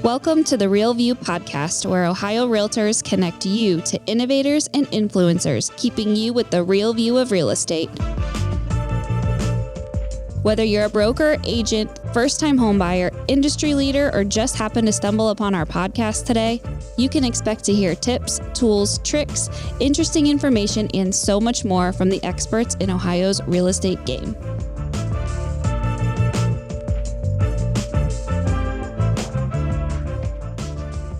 Welcome to the Real View podcast, where Ohio Realtors connect you to innovators and influencers, keeping you with the real view of real estate. Whether you're a broker, agent, first-time homebuyer, industry leader, or just happen to stumble upon our podcast today, you can expect to hear tips, tools, tricks, interesting information, and so much more from the experts in Ohio's real estate game.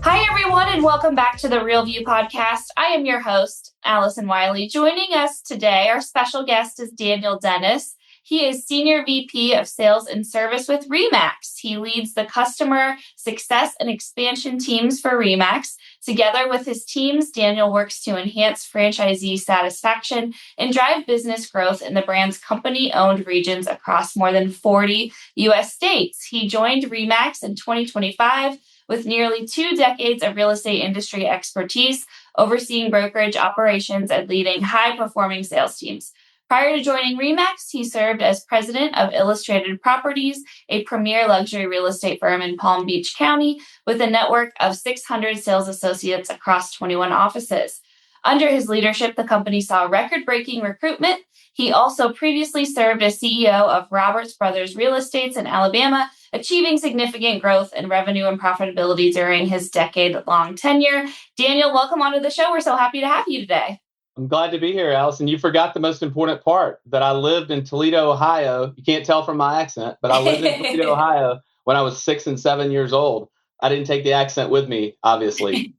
Hi, everyone, and welcome back to the Real View podcast. I am your host, Allison Wiley. Joining us today, our special guest is Daniel Dennis. He is Senior VP of Sales and Service with RE/MAX. He leads the customer success and expansion teams for RE/MAX. Together with his teams, Daniel works to enhance franchisee satisfaction and drive business growth in the brand's company-owned regions across more than 40 U.S. states. He joined RE/MAX in 2025 with nearly 2 decades of real estate industry expertise, overseeing brokerage operations and leading high-performing sales teams. Prior to joining RE/MAX, he served as president of Illustrated Properties, a premier luxury real estate firm in Palm Beach County, with a network of 600 sales associates across 21 offices. Under his leadership, the company saw record-breaking recruitment. He also previously served as CEO of Roberts Brothers Real Estates in Alabama, achieving significant growth in revenue and profitability during his decade-long tenure. Daniel, welcome onto the show. We're so happy to have you today. I'm glad to be here, Allison. You forgot the most important part, that I lived in Toledo, Ohio. You can't tell from my accent, but I lived in Toledo, Ohio when I was 6 and 7 years old. I didn't take the accent with me, obviously.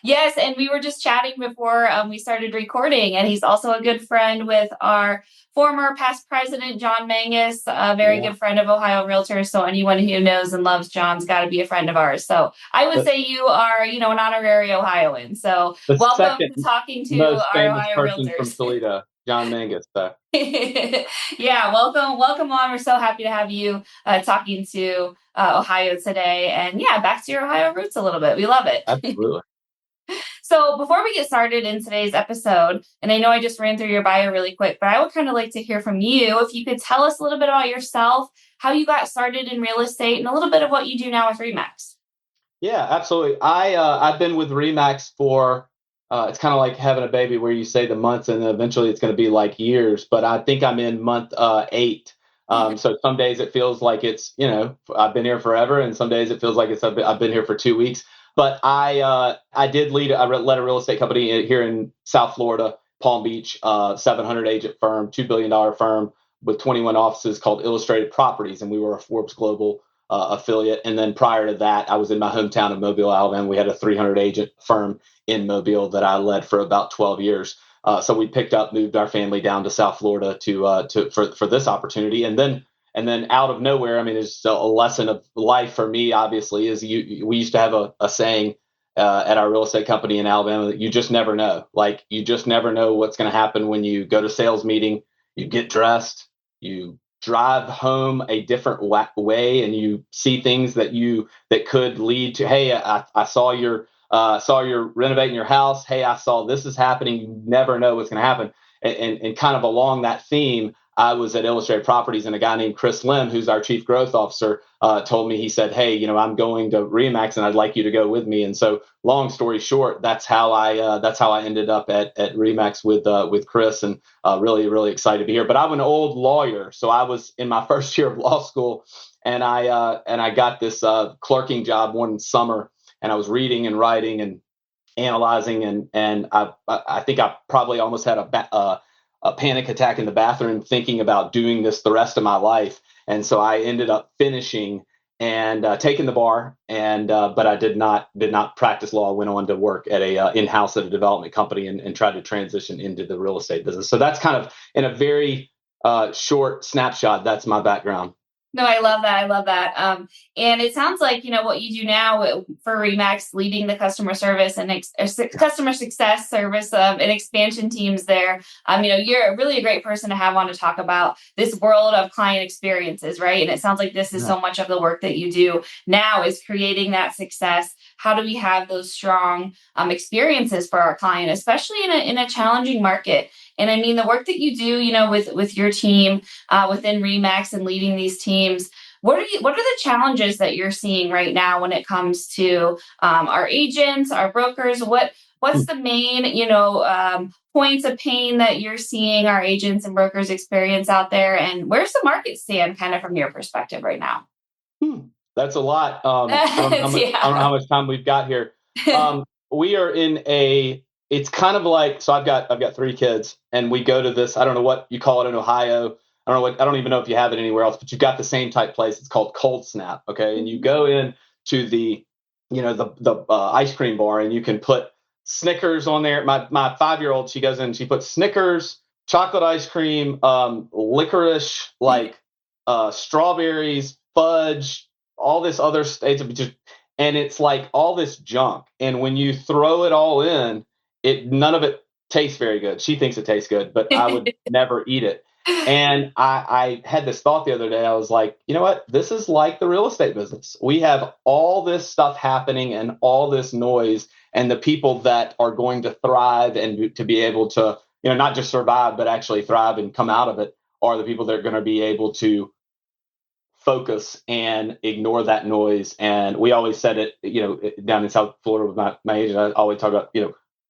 Yes, and we were just chatting before we started recording, and he's also a good friend with our former past president, John Mangus, a very good friend of Ohio Realtors. So anyone who knows and loves John's got to be a friend of ours. So I would say you are, an honorary Ohioan. So welcome to talking to our Ohio Realtors. From Toledo, John Mangus. So. Yeah, welcome on. We're so happy to have you talking to Ohio today. And yeah, back to your Ohio roots a little bit. We love it. Absolutely. So before we get started in today's episode, and I know I just ran through your bio really quick, but I would kind of like to hear from you. If you could tell us a little bit about yourself, how you got started in real estate, and a little bit of what you do now with RE/MAX. Yeah, absolutely. I've been with RE/MAX for, it's kind of like having a baby where you say the months and then eventually it's going to be like years, but I think I'm in month 8. So some days it feels like it's, I've been here forever, and some days it feels like I've been here for 2 weeks. But I led a real estate company here in South Florida, Palm Beach, 700 agent firm, $2 billion firm with 21 offices called Illustrated Properties. And we were a Forbes Global affiliate. And then prior to that, I was in my hometown of Mobile, Alabama. We had a 300 agent firm in Mobile that I led for about 12 years. So we moved our family down to South Florida for this opportunity. And then out of nowhere, it's a lesson of life for me, obviously, is we used to have a saying at our real estate company in Alabama that you just never know. Like, you just never know what's going to happen when you go to sales meeting, you get dressed, you drive home a different way, and you see things that could lead to, hey, I saw you're renovating your house. Hey, I saw this is happening. You never know what's going to happen. And kind of along that theme, I was at Illustrated Properties, and a guy named Chris Lim, who's our chief growth officer, told me, he said, hey, I'm going to RE/MAX and I'd like you to go with me. And so long story short, that's how I ended up at RE/MAX with Chris, and really, really excited to be here. But I'm an old lawyer. So I was in my first year of law school, and I got this clerking job one summer, and I was reading and writing and analyzing, and I think I probably almost had a panic attack in the bathroom thinking about doing this the rest of my life. And so I ended up finishing and taking the bar, but I did not practice law. I went on to work at in-house at a development company and tried to transition into the real estate business. So that's kind of, in a very short snapshot, that's my background. No, I love that. And it sounds like, what you do now for RE/MAX, leading the customer service and customer success service and expansion teams there. You're really a great person to have on to talk about this world of client experiences, right? And it sounds like this is so much of the work that you do now is creating that success. How do we have those strong experiences for our client, especially in a challenging market? And the work that you do, with your team within RE/MAX and leading these teams, What are the challenges that you're seeing right now when it comes to our agents, our brokers? What's the main, points of pain that you're seeing our agents and brokers experience out there, and where's the market stand kind of from your perspective right now? Hmm. That's a lot. I don't know Yeah. how much time we've got here. We are in a. It's kind of like, so. I've got 3 kids, and we go to this. I don't know what you call it in Ohio. I don't know what. I don't even know if you have it anywhere else. But you've got the same type place. It's called Cold Snap. Okay, and you go in to the, the ice cream bar, and you can put Snickers on there. My 5-year-old, she goes in, and she puts Snickers, chocolate ice cream, licorice, like strawberries, fudge, all this other states just, and it's like all this junk. And when you throw it all in, it none of it tastes very good. She thinks it tastes good, but I would never eat it. And I had this thought the other day. I was like, you know what? This is like the real estate business. We have all this stuff happening and all this noise, and the people that are going to thrive and to be able to, not just survive, but actually thrive and come out of it are the people that are going to be able to focus and ignore that noise. And we always said it, down in South Florida with my agent, I always talk about,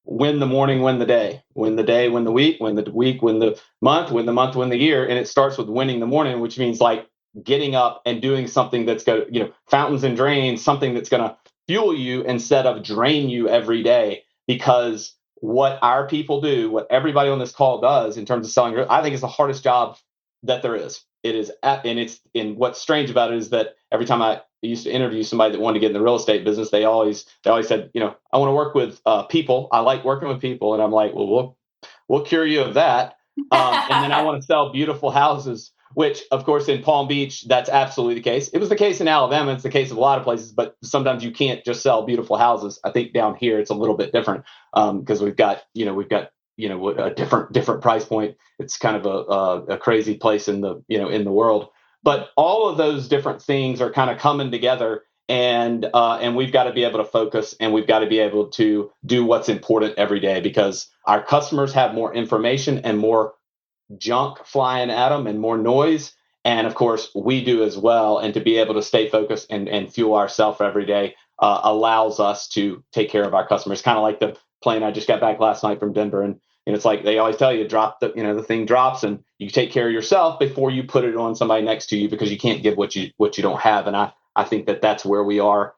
win the morning, win the day, win the day, win the week, win the week, win the month, win the month, win the year. And it starts with winning the morning, which means like getting up and doing something that's going to, fountains and drains, something that's going to fuel you instead of drain you every day. Because what our people do, what everybody on this call does in terms of selling, I think is the hardest job that there is. It is, and it's, and what's strange about it is that every time I used to interview somebody that wanted to get in the real estate business, they always said, I want to work with people. I like working with people, and I'm like, well, we'll cure you of that. And then I want to sell beautiful houses, which, of course, in Palm Beach, that's absolutely the case. It was the case in Alabama. It's the case of a lot of places, but sometimes you can't just sell beautiful houses. I think down here it's a little bit different because we've got a different price point. It's kind of a crazy place in the world. But all of those different things are kind of coming together, and we've got to be able to focus, and we've got to be able to do what's important every day, because our customers have more information and more junk flying at them and more noise. And of course, we do as well. And to be able to stay focused and fuel ourselves every day allows us to take care of our customers. Kind of like the plane I just got back last night from Denver. And it's like they always tell you, drop the thing drops, and you take care of yourself before you put it on somebody next to you, because you can't give what you don't have. And I think that's where we are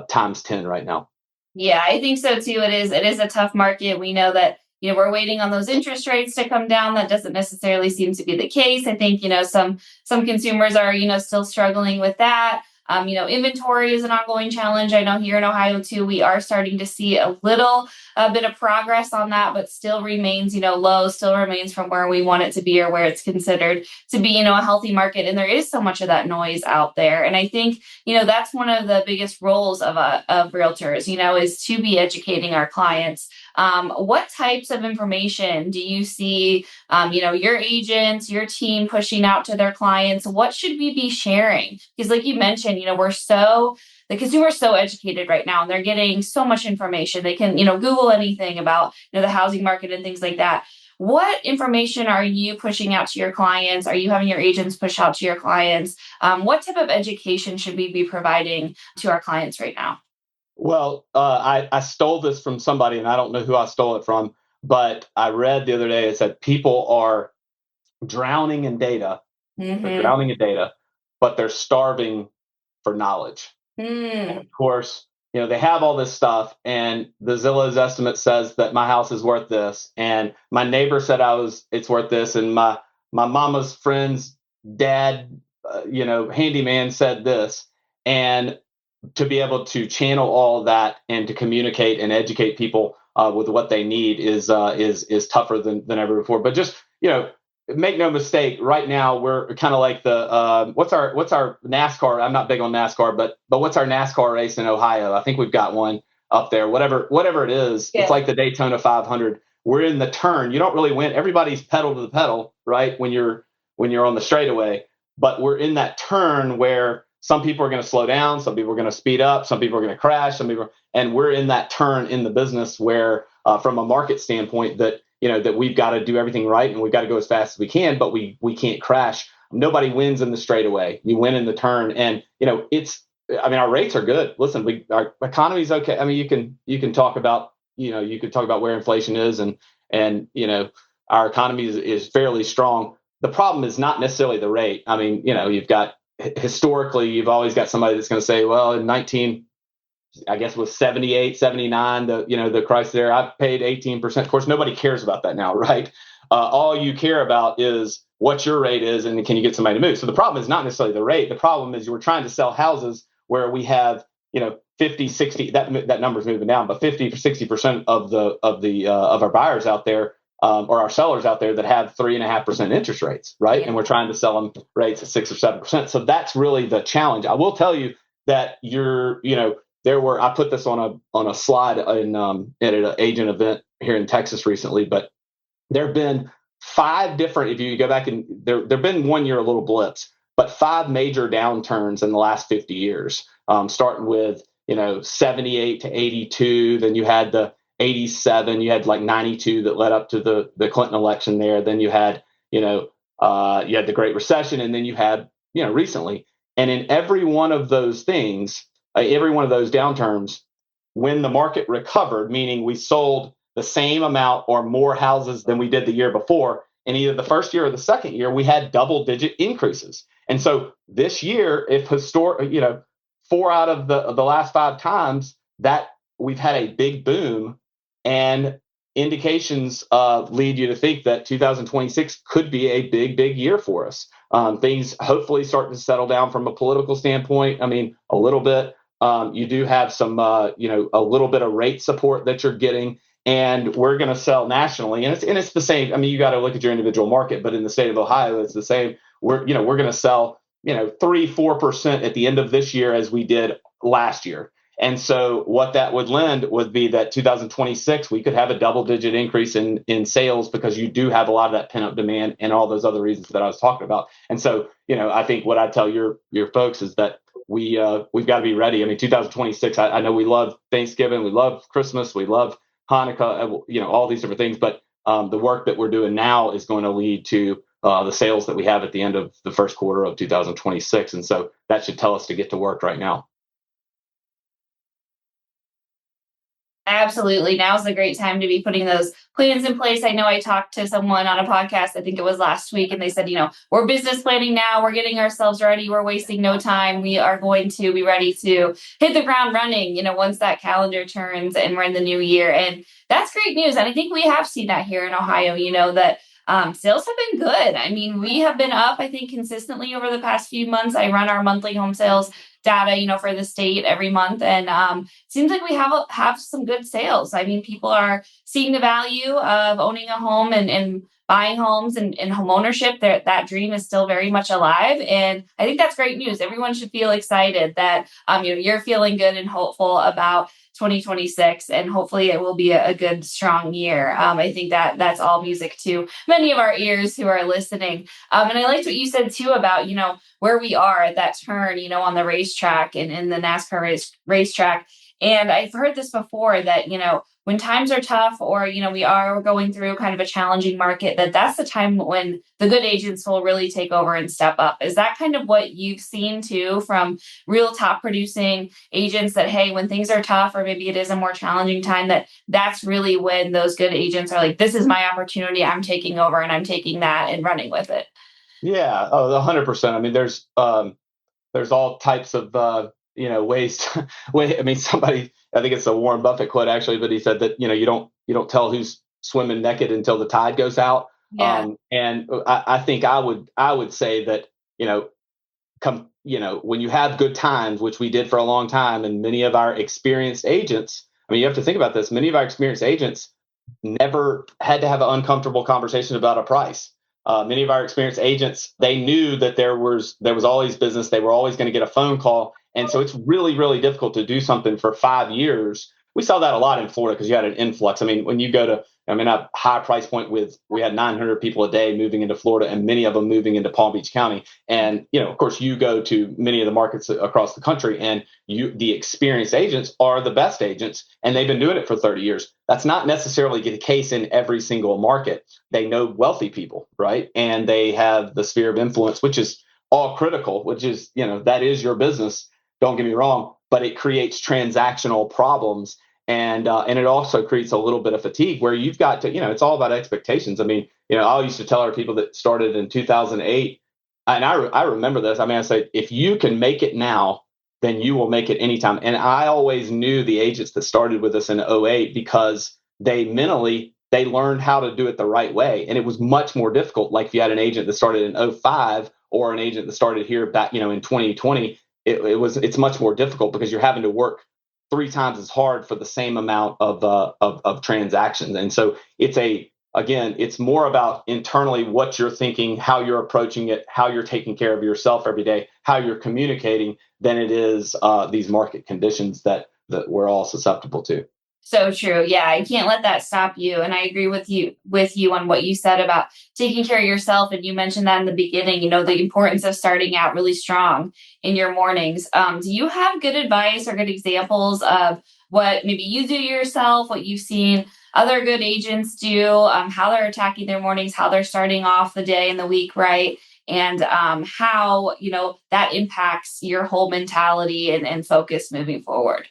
times 10 right now. Yeah, I think so too. It is a tough market. We know that, we're waiting on those interest rates to come down. That doesn't necessarily seem to be the case. I think, some consumers are, still struggling with that. Inventory is an ongoing challenge. I know here in Ohio too, we are starting to see a little bit of progress on that, but still remains, low, still remains from where we want it to be, or where it's considered to be, a healthy market. And there is so much of that noise out there. And I think, that's one of the biggest roles of realtors, is to be educating our clients. What types of information do you see, your agents, your team pushing out to their clients? What should we be sharing? Because like you mentioned, the consumer is so educated right now, and they're getting so much information. They can, Google anything about, the housing market and things like that. What information are you pushing out to your clients? Are you having your agents push out to your clients? What type of education should we be providing to our clients right now? Well, I stole this from somebody, and I don't know who I stole it from, but I read the other day, it said people are drowning in data. They're Mm-hmm. drowning in data, but they're starving for knowledge. And Mm. of course, they have all this stuff, and the Zillow's estimate says that my house is worth this, and my neighbor said it's worth this, and my mama's friend's dad, handyman said this. And to be able to channel all of that and to communicate and educate people with what they need is tougher than ever before. But just, make no mistake, right now we're kind of like the what's our NASCAR? I'm not big on NASCAR, but what's our NASCAR race in Ohio? I think we've got one up there. Whatever it is, it's Yeah. like the Daytona 500. We're in the turn. You don't really win. Everybody's pedal to the pedal, right? When you're on the straightaway, but we're in that turn where some people are going to slow down, some people are going to speed up, some people are going to crash, and we're in that turn in the business where, from a market standpoint, that we've got to do everything right, and we've got to go as fast as we can, but we can't crash. nobody wins in the straightaway. You win in the turn. And, our rates are good. Listen, our economy is okay. I mean, you can talk about, you could talk about where inflation is and our economy is fairly strong. The problem is not necessarily the rate. I mean, you've got historically, you've always got somebody that's going to say, well, in 19, I guess was 78, 79, the crisis there, I paid 18%. Of course, nobody cares about that now, right? All you care about is what your rate is and can you get somebody to move. So the problem is not necessarily the rate. The problem is you were trying to sell houses where we have, 50, 60, that number's moving down, but 50 or 60% of our buyers out there, or our sellers out there that have 3.5% interest rates, right? Yeah. And we're trying to sell them rates at 6 or 7%. So that's really the challenge. I will tell you that I put this on a slide at an agent event here in Texas recently, but there have been 5 different, if you go back and there've been 1 year little blips, but 5 major downturns in the last 50 years, starting with, 78 to 82. Then you had the 87, you had like 92 that led up to the Clinton election there. Then you had, you had the Great Recession, and then you had, recently. And in every one of those things, every one of those downturns, when the market recovered, meaning we sold the same amount or more houses than we did the year before, in either the first year or the second year, we had double-digit increases. And so this year, if 4 out of the last 5 times that we've had a big boom, and indications lead you to think that 2026 could be a big, big year for us. Things hopefully start to settle down from a political standpoint. I mean, a little bit. You do have some, a little bit of rate support that you're getting, and we're going to sell nationally. And it's the same. I mean, you got to look at your individual market, but in the state of Ohio, it's the same. We're going to sell, 3-4% at the end of this year as we did last year. And so what that would lend would be that 2026, we could have a double-digit increase in sales, because you do have a lot of that pent-up demand and all those other reasons that I was talking about. And so, I think what I tell your folks is that we've got to be ready. I mean, 2026, I know we love Thanksgiving, we love Christmas, we love Hanukkah, all these different things. But the work that we're doing now is going to lead to the sales that we have at the end of the first quarter of 2026. And so that should tell us to get to work right now. Absolutely. Now's a great time to be putting those plans in place. I know I talked to someone on a podcast, I think it was last week, and they said, we're business planning now. We're getting ourselves ready. We're wasting no time. We are going to be ready to hit the ground running, once that calendar turns and we're in the new year. And that's great news. And I think we have seen that here in Ohio, that sales have been good. I mean, we have been up, I think, consistently over the past few months. I run our monthly home sales data, for the state every month. And seems like we have some good sales. I mean, people are seeing the value of owning a home and buying homes and home ownership. That dream is still very much alive. And I think that's great news. Everyone should feel excited that, you're feeling good and hopeful about 2026, and hopefully it will be a good, strong year. I think that's all music to many of our ears who are listening. And I liked what you said too about, where we are at that turn, on the racetrack and in the NASCAR racetrack. And I've heard this before that, when times are tough or, we are going through kind of a challenging market, that's the time when the good agents will really take over and step up. Is that kind of what you've seen too from real top producing agents, that, hey, when things are tough or maybe it is a more challenging time, that's really when those good agents are like, this is my opportunity. I'm taking over and I'm taking that and running with it. Yeah, 100%. I mean, there's all types of, ways. I mean, somebody, I think it's a Warren Buffett quote actually, but he said that, you don't tell who's swimming naked until the tide goes out. Yeah. And I think I would say that, when you have good times, which we did for a long time, and many of our experienced agents, I mean, you have to think about this. Many of our experienced agents never had to have an uncomfortable conversation about a price. Many of our experienced agents, they knew that there was always business. They were always going to get a phone call. And so it's really, really difficult to do something for 5 years. We saw that a lot in Florida because you had an influx. I mean, when you go to I mean, a high price point we had 900 people a day moving into Florida, and many of them moving into Palm Beach County. And, of course, you go to many of the markets across the country, and the experienced agents are the best agents, and they've been doing it for 30 years. That's not necessarily the case in every single market. They know wealthy people, right? And they have the sphere of influence, which is all critical, which is, that is your business. Don't get me wrong, but it creates transactional problems. And it also creates a little bit of fatigue where you've got to, it's all about expectations. I mean, I used to tell our people that started in 2008, and I remember this. I mean, I say, if you can make it now, then you will make it anytime. And I always knew the agents that started with us in '08 because they learned how to do it the right way. And it was much more difficult. Like if you had an agent that started in '05 or an agent that started here back, in 2020, it's much more difficult because you're having to work 3 times as hard for the same amount of transactions. And so it's more about internally what you're thinking, how you're approaching it, how you're taking care of yourself every day, how you're communicating, than it is these market conditions that we're all susceptible to. So true. Yeah, I can't let that stop you. And I agree with you on what you said about taking care of yourself. And you mentioned that in the beginning, the importance of starting out really strong in your mornings. Do you have good advice or good examples of what maybe you do yourself, what you've seen other good agents do, how they're attacking their mornings, how they're starting off the day and the week right? And how, that impacts your whole mentality and focus moving forward?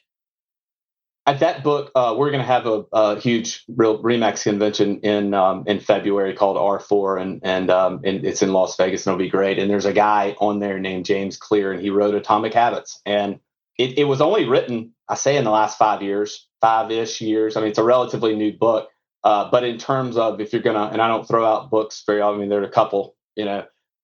At that book, we're going to have a huge real Remax convention in February called R4, and it's in Las Vegas, and it'll be great. And there's a guy on there named James Clear, and he wrote Atomic Habits, and it was only written, I say, in the last 5-ish years. I mean, it's a relatively new book, but in terms of if you're gonna, and I don't throw out books very often. I mean, there are a couple,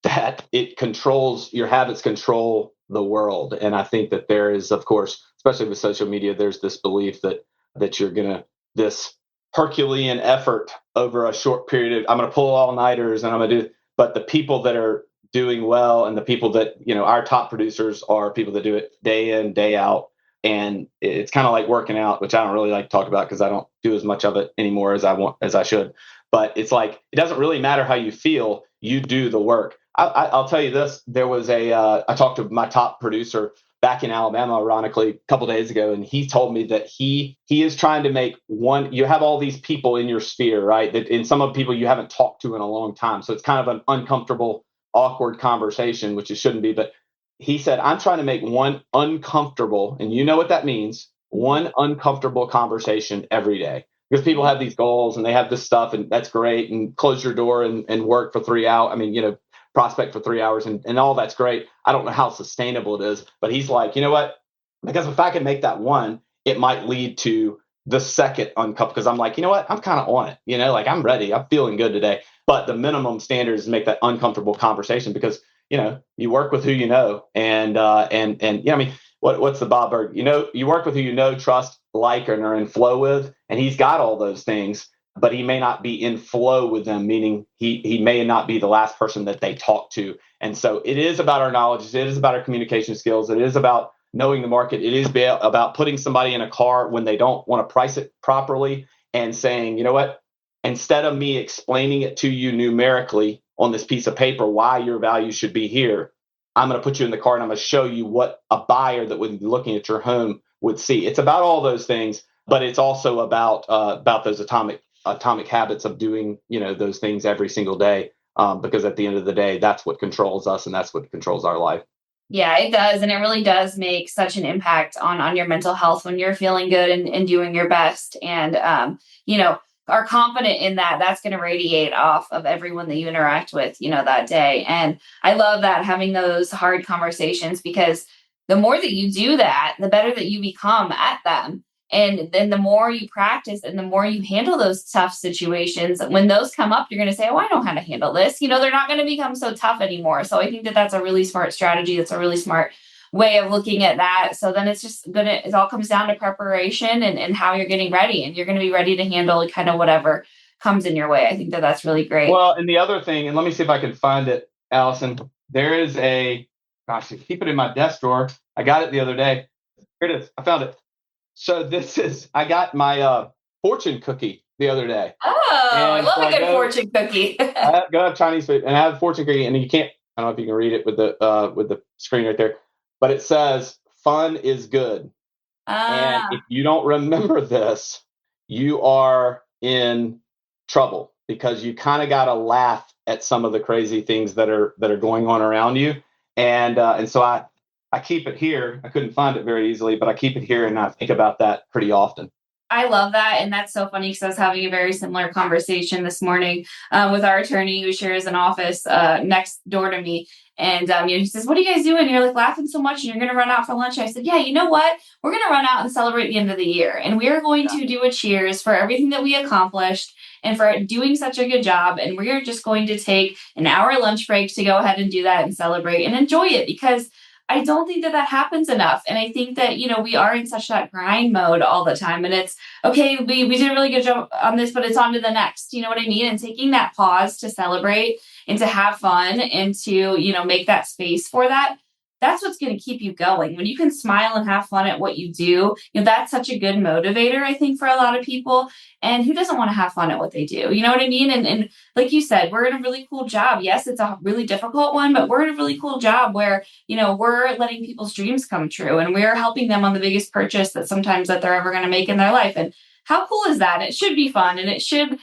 that it controls your habits, control the world. And I think that there is, of course, especially with social media, there's this belief that you're gonna this Herculean effort over a short period of, I'm gonna pull all nighters and I'm gonna do, but the people that are doing well and the people that, our top producers are people that do it day in, day out. And it's kind of like working out, which I don't really like to talk about because I don't do as much of it anymore as I should. But it's like, it doesn't really matter how you feel, you do the work. I'll tell you this. There was I talked to my top producer back in Alabama, ironically, a couple of days ago, and he told me that he is trying to make one. You have all these people in your sphere, right? And some of the people you haven't talked to in a long time, so it's kind of an uncomfortable, awkward conversation, which it shouldn't be. But he said, I'm trying to make one uncomfortable, and you know what that means, one uncomfortable conversation every day. Because people have these goals and they have this stuff, and that's great. And close your door and work for 3 hours. I mean, prospect for 3 hours and all that's great. I don't know how sustainable it is, but he's like, you know what? Because if I can make that one, it might lead to the second uncomfortable. Because I'm like, you know what? I'm kind of on it. Like I'm ready. I'm feeling good today. But the minimum standard is to make that uncomfortable conversation because, you work with who you know. And I mean, what's the Bob Berg? You work with who you know, trust, like, and are in flow with. And he's got all those things, but he may not be in flow with them, meaning he may not be the last person that they talk to. And so it is about our knowledge. It is about our communication skills. It is about knowing the market. It is about putting somebody in a car when they don't want to price it properly and saying, you know what, instead of me explaining it to you numerically on this piece of paper, why your value should be here, I'm going to put you in the car and I'm going to show you what a buyer that would be looking at your home would see. It's about all those things, but it's also about those atomic habits of doing, those things every single day. Because at the end of the day, that's what controls us and that's what controls our life. Yeah, it does. And it really does make such an impact on your mental health when you're feeling good and doing your best. And, are confident in that, that's going to radiate off of everyone that you interact with, that day. And I love that, having those hard conversations, because the more that you do that, the better that you become at them. And then the more you practice and the more you handle those tough situations, when those come up, you're going to say, oh, I know how to handle this. They're not going to become so tough anymore. So I think that that's a really smart strategy. That's a really smart way of looking at that. So then it's just it all comes down to preparation and how you're getting ready, and you're going to be ready to handle kind of whatever comes in your way. I think that that's really great. Well, and the other thing, and let me see if I can find it, Allison, there is I keep it in my desk drawer. I got it the other day. Here it is. I found it. So I got my fortune cookie the other day. I And love so a I good go, fortune cookie. go have Chinese food and I have fortune cookie, and you can't. I don't know if you can read it with the screen right there, but it says fun is good. And Ah, if you don't remember this, you are in trouble because you kind of got to laugh at some of the crazy things that are going on around you. And so I keep it here. I couldn't find it very easily, but I keep it here and I think about that pretty often. I love that. And that's so funny because I was having a very similar conversation this morning with our attorney who shares an office next door to me. And he says, "What are you guys doing? You're like laughing so much and you're going to run out for lunch." I said, "Yeah, you know what? We're going to run out and celebrate the end of the year. And we're going Yeah. to do a cheers for everything that we accomplished and for doing such a good job. And we're just going to take an hour lunch break to go ahead and do that and celebrate and enjoy it because I don't think that happens enough. And I think that, we are in such that grind mode all the time. And it's, okay, we did a really good job on this, but it's on to the next. You know what I mean? And taking that pause to celebrate and to have fun and to, make that space for that. That's what's going to keep you going. When you can smile and have fun at what you do, that's such a good motivator, I think, for a lot of people. And who doesn't want to have fun at what they do? You know what I mean? And like you said, we're in a really cool job. Yes, it's a really difficult one, but we're in a really cool job where, we're letting people's dreams come true and we're helping them on the biggest purchase that sometimes that they're ever going to make in their life. And how cool is that? It should be fun and it should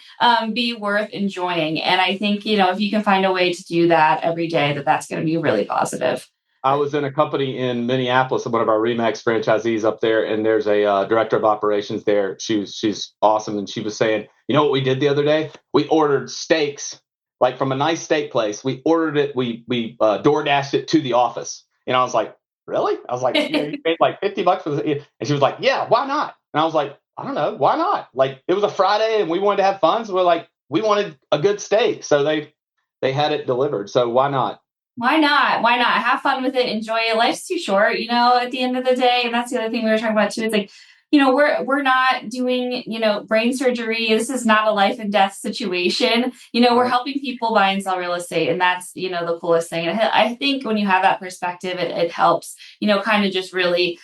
be worth enjoying. And I think, if you can find a way to do that every day, that's going to be really positive. I was in a company in Minneapolis, one of our Remax franchisees up there, and there's a director of operations there. She's awesome, and she was saying, you know what we did the other day? We ordered steaks, like from a nice steak place. We ordered it. We door dashed it to the office, and I was like, really? I was like, you paid like $50 for this, and she was like, yeah, why not? And I was like, I don't know, why not? Like it was a Friday, and we wanted to have fun, so we're like, we wanted a good steak, so they had it delivered, so why not? Why not? Why not? Have fun with it. Enjoy it. Life's too short, at the end of the day. And that's the other thing we were talking about too. It's like, we're not doing, brain surgery. This is not a life and death situation. We're Right. helping people buy and sell real estate. And that's, the coolest thing. And I think when you have that perspective, it helps, kind of just really,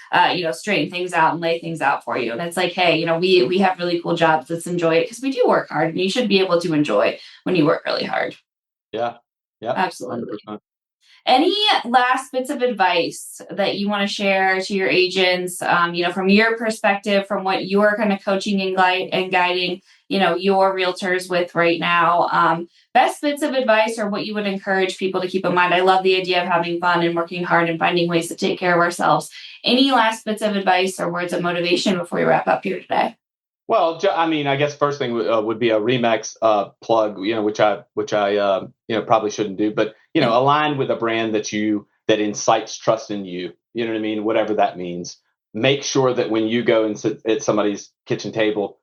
straighten things out and lay things out for you. And it's like, hey, we have really cool jobs. Let's enjoy it because we do work hard and you should be able to enjoy when you work really hard. Yeah. Yep. Absolutely. 100%. Any last bits of advice that you want to share to your agents, from your perspective, from what you're kind of coaching and guiding, your realtors with right now? Best bits of advice or what you would encourage people to keep in mind. I love the idea of having fun and working hard and finding ways to take care of ourselves. Any last bits of advice or words of motivation before we wrap up here today? Well, I mean, I guess first thing would be a Remax plug, which I probably shouldn't do, but align with a brand that incites trust in you. You know what I mean? Whatever that means. Make sure that when you go and sit at somebody's kitchen table,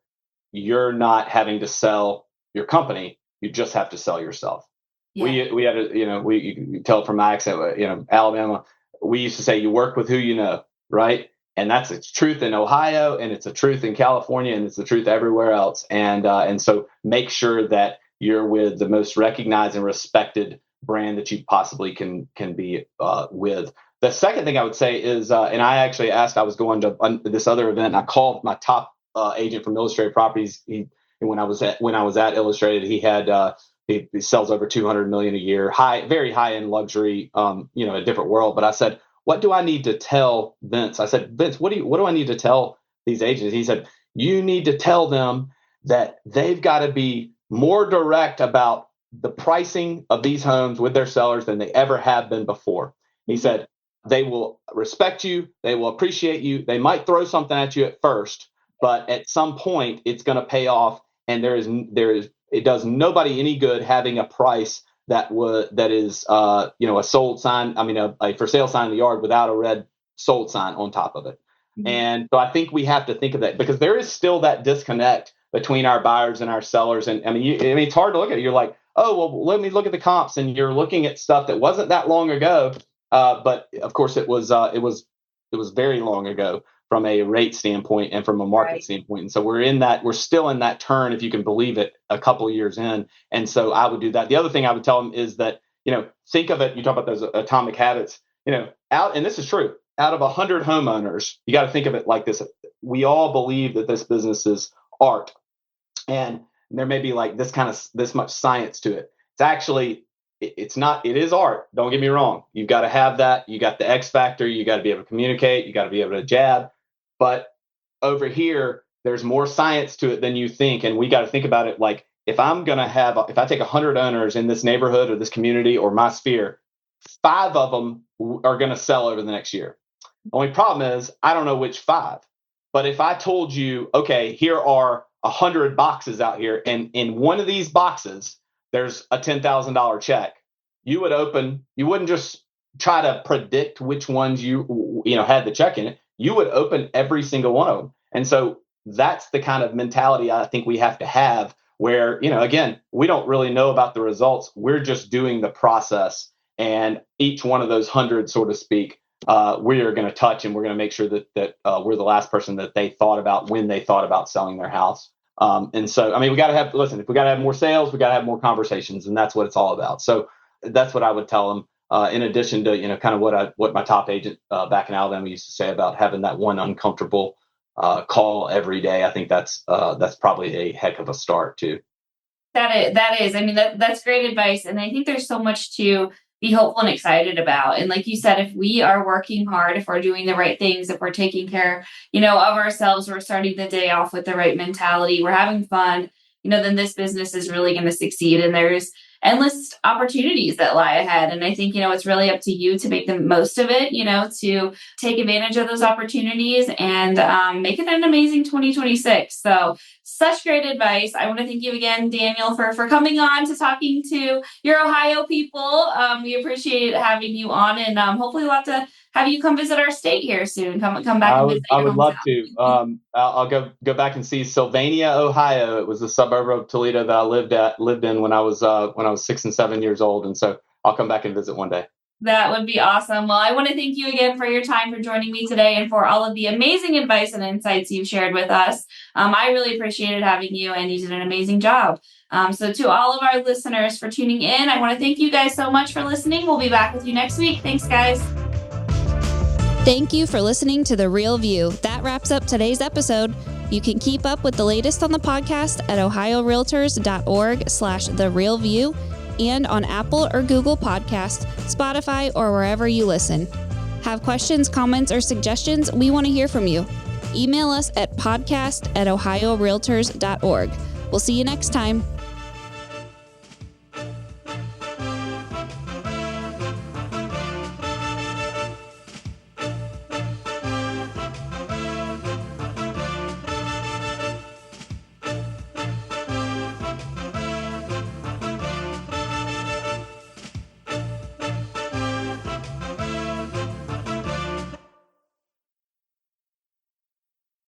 you're not having to sell your company. You just have to sell yourself. Yeah. We had a, you can tell from my accent, Alabama. We used to say you work with who you know, right? And that's its truth in Ohio, and it's a truth in California, and it's the truth everywhere else. And so make sure that you're with the most recognized and respected brand that you possibly can be with. The second thing I would say is, and I actually asked, I was going to this other event, and I called my top agent from Illustrated Properties. When I was at Illustrated, he sells over 200 million a year, very high end luxury, a different world. But I said, what do I need to tell Vince? I said, Vince, what do I need to tell these agents? He said, you need to tell them that they've got to be more direct about the pricing of these homes with their sellers than they ever have been before. He said, they will respect you. They will appreciate you. They might throw something at you at first, but at some point it's going to pay off. And it does nobody any good having a price that is a sold sign. I mean, a for sale sign in the yard without a red sold sign on top of it. Mhm. And so I think we have to think of that because there is still that disconnect between our buyers and our sellers. And I mean, it's hard to look at it. You're like, oh, well, let me look at the comps, and you're looking at stuff that wasn't that long ago. But of course, it was very long ago from a rate standpoint and from a market Right. standpoint. And so we're still in that turn, if you can believe it, a couple of years in. And so I would do that. The other thing I would tell them is that, think of it, you talk about those atomic habits, and this is true, out of 100 homeowners, you got to think of it like this. We all believe that this business is art. And there may be like this much science to it. It's actually, it's not, it is art. Don't get me wrong. You've got to have that. You got the X factor. You got to be able to communicate. You got to be able to jab. But over here, there's more science to it than you think. And we got to think about it like, if I take 100 owners in this neighborhood or this community or my sphere, 5 of them are going to sell over the next year. Only problem is I don't know which 5. But if I told you, okay, here are 100 boxes out here, and in one of these boxes, there's a $10,000 check, you wouldn't just try to predict which ones you had the check in it. You would open every single one of them. And so that's the kind of mentality I think we have to have where, again, we don't really know about the results. We're just doing the process. And each one of those 100, so to speak, we are going to touch, and we're going to make sure that we're the last person that they thought about when they thought about selling their house. And so, if we got to have more sales, we got to have more conversations, and that's what it's all about. So that's what I would tell them. In addition to, kind of what my top agent back in Alabama used to say about having that one uncomfortable call every day. I think that's probably a heck of a start too. That is. That's great advice. And I think there's so much to be hopeful and excited about. And like you said, if we are working hard, if we're doing the right things, if we're taking care, of ourselves, we're starting the day off with the right mentality, we're having fun, then this business is really going to succeed. And there's endless opportunities that lie ahead. And I think, it's really up to you to make the most of it, to take advantage of those opportunities and make it an amazing 2026. So such great advice. I want to thank you again, Daniel, for coming on to talking to your Ohio people. We appreciate having you on, and hopefully we'll have to have you come visit our state here soon. Come back and visit. I would love to. I'll go back and see Sylvania, Ohio. It was a suburb of Toledo that I lived in when I was 6 and 7 years old, and so I'll come back and visit one day. That would be awesome. Well, I want to thank you again for your time, for joining me today, and for all of the amazing advice and insights you've shared with us. I really appreciated having you, and you did an amazing job. So to all of our listeners for tuning in, I want to thank you guys so much for listening. We'll be back with you next week. Thanks, guys. Thank you for listening to The Real View. That wraps up today's episode. You can keep up with the latest on the podcast at ohiorealtors.org/therealview and on Apple or Google Podcasts, Spotify, or wherever you listen. Have questions, comments, or suggestions? We want to hear from you. Email us at podcast@ohiorealtors.org. We'll see you next time.